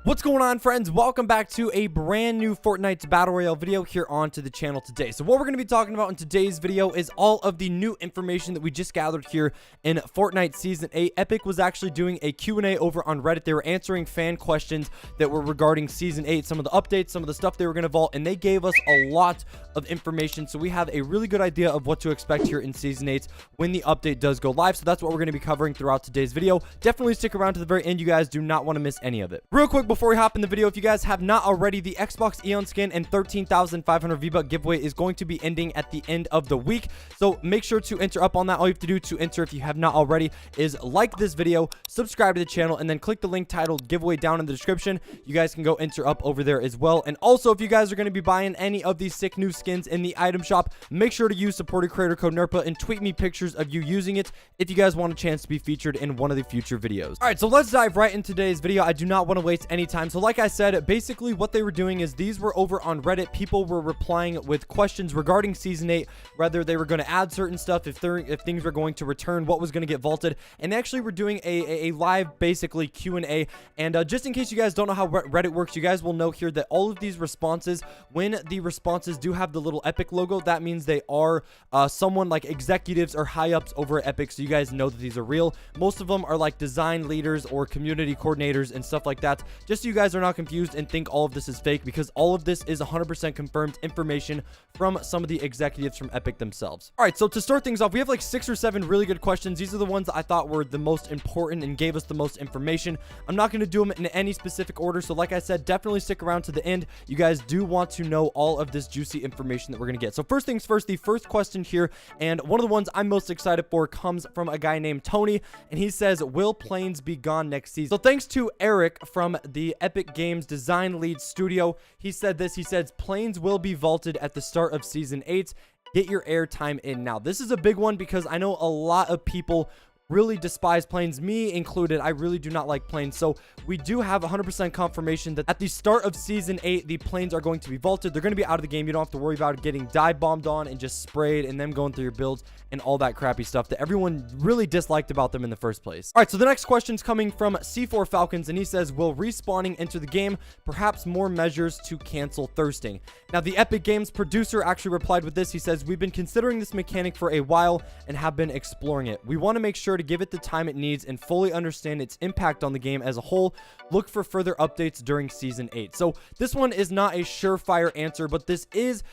What's going on, friends? Welcome back to a brand new Fortnite Battle Royale video here onto the channel today. So what we're going to be talking about in today's video is all of the new information that we just gathered here in Fortnite Season 8. Epic was actually doing a Q&A over on Reddit. They were answering fan questions that were regarding Season 8, some of the updates, some of the stuff they were going to vault, and they gave us a lot of information. So we have a really good idea of what to expect here in Season 8 when the update does go live. So that's what we're going to be covering throughout today's video. Definitely stick around to the very end. You guys do not want to miss any of it. Real quick, before we hop in the video, if you guys have not already, the Xbox Eon skin and 13,500 Vbuck giveaway is going to be ending at the end of the week. So make sure to enter up on that. All you have to do to enter, if you have not already, is like this video, subscribe to the channel, and then click the link titled giveaway down in the description. You guys can go enter up over there as well. And also, if you guys are going to be buying any of these sick new skins in the item shop, make sure to use supported creator code Nerpah and tweet me pictures of you using it if you guys want a chance to be featured in one of the future videos. All right, so let's dive right into today's video. I do not want to waste any time. So like I said, basically what they were doing is these were over on Reddit. People were replying with questions regarding Season 8, whether they were going to add certain stuff, if things were going to return, what was going to get vaulted. And they actually were doing a live, basically, Q&A. And just in case you guys don't know how Reddit works, you guys will know here that all of these responses, when the responses do have the little Epic logo, that means they are someone like executives or high-ups over at Epic, so you guys know that these are real. Most of them are like design leaders or community coordinators and stuff like that, just so you guys are not confused and think all of this is fake, because all of this is 100% confirmed information from some of the executives from Epic themselves. All right, so to start things off, we have like 6 or 7 really good questions. These are the ones that I thought were the most important and gave us the most information. I'm not going to do them in any specific order, so like I said, definitely stick around to the end. You guys do want to know all of this juicy information that we're going to get. So first things first, the first question here, and one of the ones I'm most excited for, comes from a guy named Tony, and he says, will planes be gone next season? So thanks to Eric from the Epic Games Design Lead Studio, he said this. He says planes will be vaulted at the start of Season 8. Get your airtime in now. This is a big one because I know a lot of people really despise planes, me included. I really do not like planes. So we do have 100% confirmation that at the start of Season 8, the planes are going to be vaulted. They're going to be out of the game. You don't have to worry about getting dive bombed on and just sprayed and them going through your builds and all that crappy stuff that everyone really disliked about them in the first place. All right, so the next question's coming from C4 Falcons, and he says, will respawning enter the game? Perhaps more measures to cancel thirsting. Now, the Epic Games producer actually replied with this. He says, we've been considering this mechanic for a while and have been exploring it. We want to make sure to give it the time it needs and fully understand its impact on the game as a whole. Look for further updates during Season 8. So this one is not a surefire answer, but this is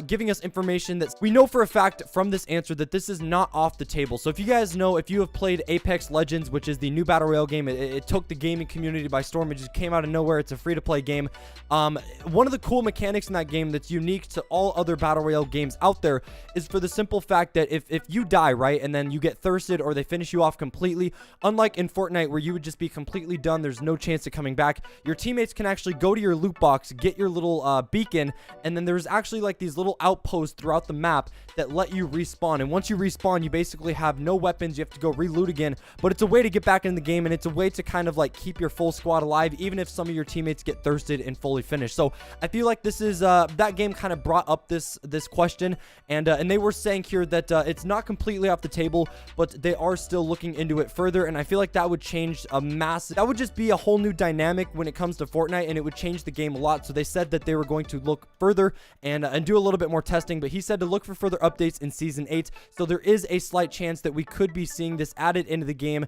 giving us information that we know for a fact from this answer that this is not off the table. So if you guys know, if you have played Apex Legends, which is the new Battle Royale game, it took the gaming community by storm. It just came out of nowhere. It's a free-to-play game. One of the cool mechanics in that game that's unique to all other Battle Royale games out there is for the simple fact that if you die, right, and then you get thirsted or they finish you off completely, unlike in Fortnite where you would just be completely done, there's no chance of coming back, your teammates can actually go to your loot box, get your little beacon, and then there's actually like these little outposts throughout the map that let you respawn. And once you respawn, you basically have no weapons. You have to go reloot again, but it's a way to get back in the game, and it's a way to kind of like keep your full squad alive even if some of your teammates get thirsted and fully finished. So I feel like this is that game kind of brought up this question, and they were saying here that it's not completely off the table, but they are still looking into it further. And I feel like that would change that would just be a whole new dynamic when it comes to Fortnite, and it would change the game a lot. So they said that they were going to look further and do a little bit more testing, but he said to look for further updates in Season 8. So there is a slight chance that we could be seeing this added into the game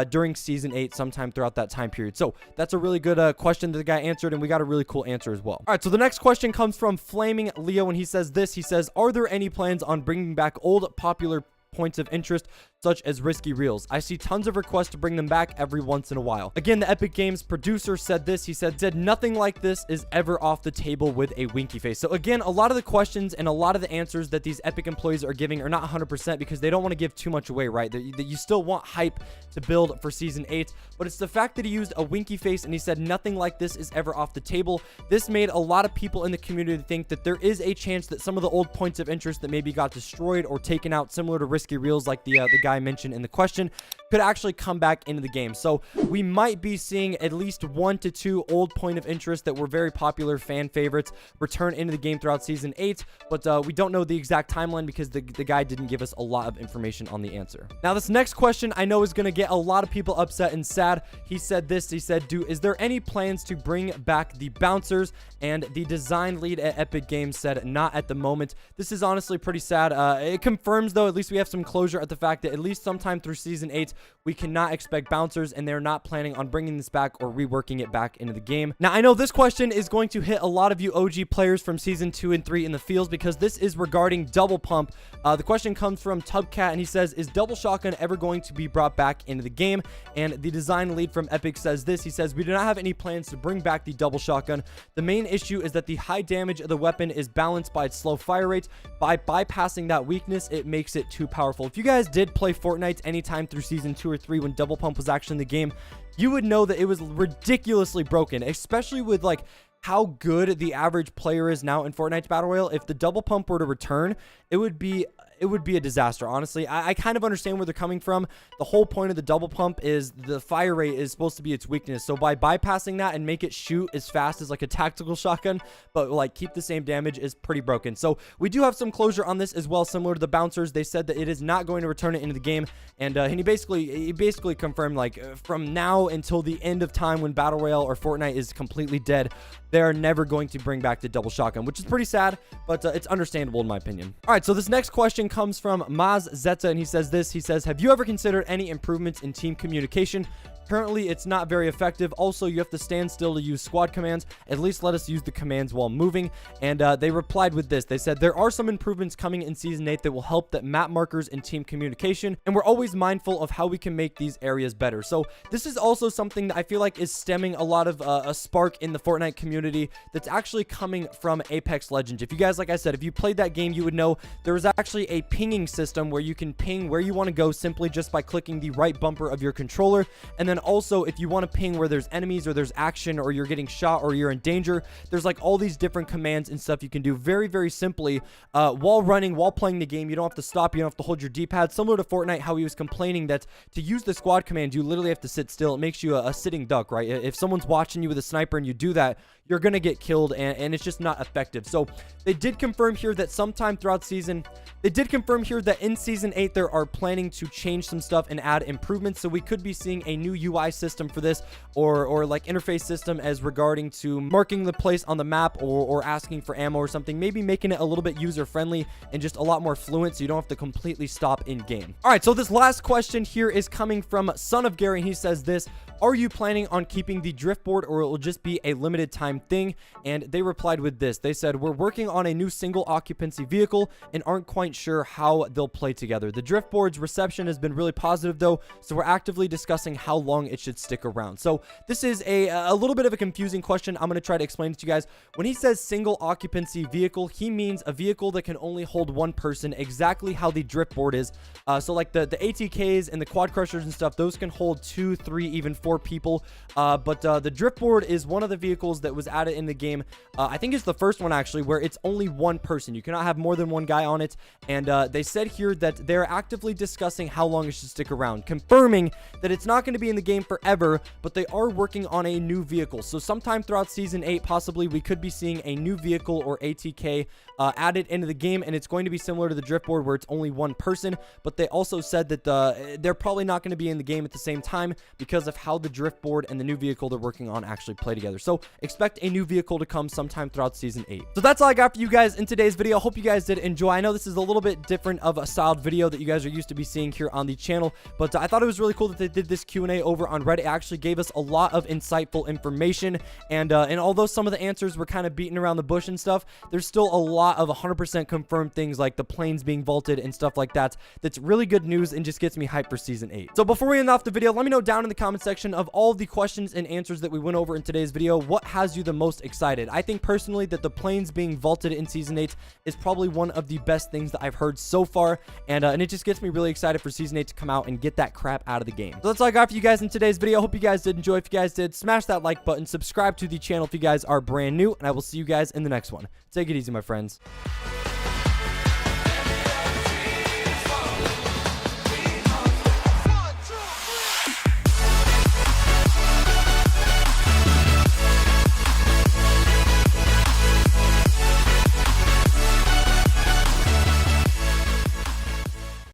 during Season 8 sometime throughout that time period. So that's a really good question that the guy answered, and we got a really cool answer as well. All right, so the next question comes from Flaming Leo, and he says this. He says, are there any plans on bringing back old popular points of interest such as risky reels? I see tons of requests to bring them back every once in a while. Again, the Epic Games producer said this. He said nothing like this is ever off the table with a winky face. So again, a lot of the questions and a lot of the answers that these Epic employees are giving are not 100% because they don't want to give too much away, right? That you still want hype to build for Season 8, but it's the fact that he used a winky face and he said nothing like this is ever off the table. This made a lot of people in the community think that there is a chance that some of the old points of interest that maybe got destroyed or taken out, similar to risky reels like the guy mentioned in the question, could actually come back into the game. So we might be seeing at least 1 to 2 old point of interest that were very popular fan favorites return into the game throughout Season 8, but we don't know the exact timeline because the guy didn't give us a lot of information on the answer. Now, this next question I know is going to get a lot of people upset and sad. He said this, he said, is there any plans to bring back the bouncers? And the design lead at Epic Games said, not at the moment. This is honestly pretty sad. It confirms, though, at least we have some closure at the fact that at least sometime through Season 8, we cannot expect bouncers, and they're not planning on bringing this back or reworking it back into the game. Now, I know this question is going to hit a lot of you OG players from Season 2 and 3 in the fields because this is regarding double pump. The question comes from Tubcat, and he says, is double shotgun ever going to be brought back into the game? And the design lead from Epic says this. He says, we do not have any plans to bring back the double shotgun. The main issue is that the high damage of the weapon is balanced by its slow fire rate. By bypassing that weakness, it makes it too powerful. If you guys did play Fortnite anytime through Season 2 or 3 when double pump was actually in the game, you would know that it was ridiculously broken, especially with like how good the average player is now in Fortnite Battle Royale. If the double pump were to return, it would be a disaster, honestly. I kind of understand where they're coming from. The whole point of the double pump is the fire rate is supposed to be its weakness. So by bypassing that and make it shoot as fast as like a tactical shotgun, but like keep the same damage, is pretty broken. So we do have some closure on this as well, similar to the bouncers. They said that it is not going to return it into the game, and he basically confirmed, like, from now until the end of time when Battle Royale or Fortnite is completely dead, they are never going to bring back the double shotgun, which is pretty sad, but it's understandable in my opinion. All right, so this next question comes from Maz Zeta, and he says this. He says, have you ever considered any improvements in team communication? Currently, it's not very effective. Also, you have to stand still to use squad commands. At least let us use the commands while moving. And they replied with this. They said, there are some improvements coming in Season 8 that will help the map markers and team communication, and we're always mindful of how we can make these areas better. So this is also something that I feel like is stemming a lot of a spark in the Fortnite community that's actually coming from Apex Legends. If you guys, like I said, if you played that game, you would know there was actually a pinging system where you can ping where you want to go simply just by clicking the right bumper of your controller. And then also, if you want to ping where there's enemies or there's action or you're getting shot or you're in danger, there's like all these different commands and stuff you can do very, very simply while running, while playing the game. You don't have to stop. You don't have to hold your D-pad. Similar to Fortnite, how he was complaining that to use the squad command, you literally have to sit still. It makes you a sitting duck, right? If someone's watching you with a sniper and you do that, you're going to get killed, and it's just not effective. So they did confirm here that sometime throughout season, they did confirm here that in Season 8, there are planning to change some stuff and add improvements. So we could be seeing a new UI system for this, or like interface system as regarding to marking the place on the map, or asking for ammo or something. Maybe making it a little bit user-friendly and just a lot more fluent so you don't have to completely stop in-game. All right, so this last question here is coming from Son of Gary, and he says this. Are you planning on keeping the drift board, or it will just be a limited time thing? And they replied with this. They said, we're working on a new single occupancy vehicle and aren't quite sure how they'll play together. The drift board's reception has been really positive though, so we're actively discussing how long it should stick around. So this is a little bit of a confusing question. I'm going to try to explain it to you guys. When he says single occupancy vehicle, he means a vehicle that can only hold one person, exactly how the drift board is. So like the ATKs and the quad crushers and stuff, those can hold 2, 3, even 4 people. But the drift board is one of the vehicles that was added in the game. I think it's the first one actually, where it's only one person. You cannot have more than one guy on it. And they said here that they're actively discussing how long it should stick around, confirming that it's not going to be in the game forever, but they are working on a new vehicle. So sometime throughout Season 8, possibly we could be seeing a new vehicle or ATK added into the game, and it's going to be similar to the drift board where it's only one person. But they also said that they're probably not going to be in the game at the same time because of how the drift board and the new vehicle they're working on actually play together. So expect a new vehicle to come sometime throughout Season 8. So that's all I got for you guys in today's video. Hope you guys did enjoy. I know this is a little bit different of a styled video that you guys are used to be seeing here on the channel, but I thought it was really cool that they did this Q&A over on Reddit. It actually gave us a lot of insightful information, and although some of the answers were kind of beaten around the bush and stuff, there's still a lot of 100% confirmed things like the planes being vaulted and stuff like that. That's really good news and just gets me hyped for Season 8. So before we end off the video, let me know down in the comment section of all the questions and answers that we went over in today's video, what has you the most excited? I think personally that the planes being vaulted in Season 8 is probably one of the best things that I've heard so far, and it just gets me really excited for Season 8 to come out and get that crap out of the game. So that's all I got for you guys in today's video. Hope you guys did enjoy. If you guys did, smash that like button, subscribe to the channel if you guys are brand new, and I will see you guys in the next one. Take it easy, my friends.